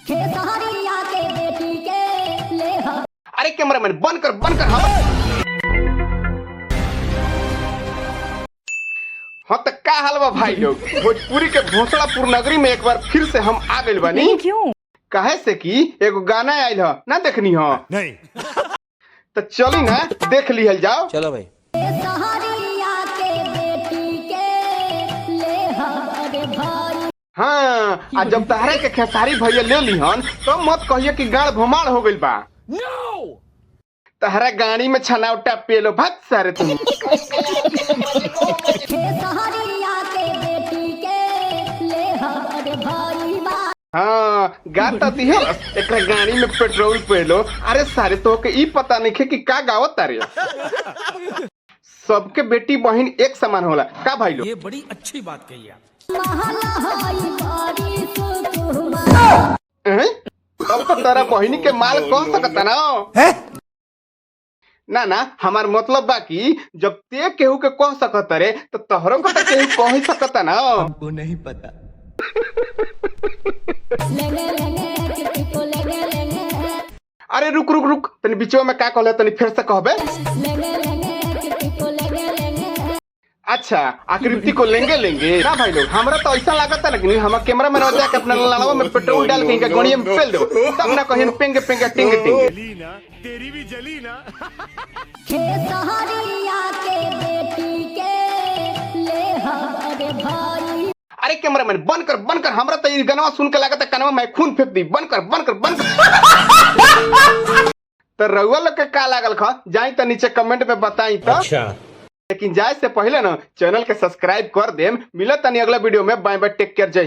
खेसारिया के बेटी के ले अरे कैमरामैन बंद कर हम। हाँ तो का हाल बा भाई लोग, भोजपुरी के भोसड़ापुर नगरी में एक बार फिर से हम आ गए बानी। क्यों? कहे से कि एगो गाना आयल है ना, देखनी हो नहीं तो चली ना देख लिहल जाओ। चलो भाई। खेसारिया के बेटी के ले अरे भाई। हाँ आ जब तहरा के खेसारी भैया ले लिहन तो मत कहिए कि गाड़ भमाड़ हो गइल बा। तहरा गाड़ी में छनावटा पेलो भाग सारे तुम। खेसारिया के बेटी के ले अरे भाई बा। हाँ गाता दिहल एक गाड़ी में पेट्रोल पेलो। अरे सारे तो के ई पता नहीं खे कि का गावत तारे। सबके बेटी बहन एक समान होला का भाई लोग। ये बड़ी अच्छी बात कही आप। महला हई बड़ी सुकुमार। अब तो तेरा बहिनी के माल कह सकता ना। ना ना हमार मतलब बाकी जब ते केहू के कह सकत रे तो तोहरो को तो केहू कह ही सकता ना। हमको नहीं पता। लेंगे लेंगे किसी को लेंगे लेंगे। अरे रुक रुक रुक तनी बीचो में का कहले तनी फिर से कहबे। लेंगे लेंगे किसी को लेंगे लेंगे। अच्छा आकृति को लेंगे ना भाई लोग। हमरा तो ऐसा लागत है ना हमारा कैमरा मैन जाके अपना लड़ावा में पेट्रोल डाल के इनका गड़िया में फेल दो तब ना कहीं पेंगे पेंगे टिंग टिंग। तेरी भी जली ना। खेसारिया के बेटी के ले अरे भाई। अरे कैमरा मैन बंद कर हमरा तो ये गाना सुन के लागत है कानवा में खून फेंक दी। बंद कर तो रउआ लोग के का लागल खा जाई तो नीचे कमेंट में बताई तो। अच्छा लेकिन जाए से पहले ना चैनल के सब्सक्राइब कर देम। मिलत तनी अगला वीडियो में। बाय बाय टेक केयर जय।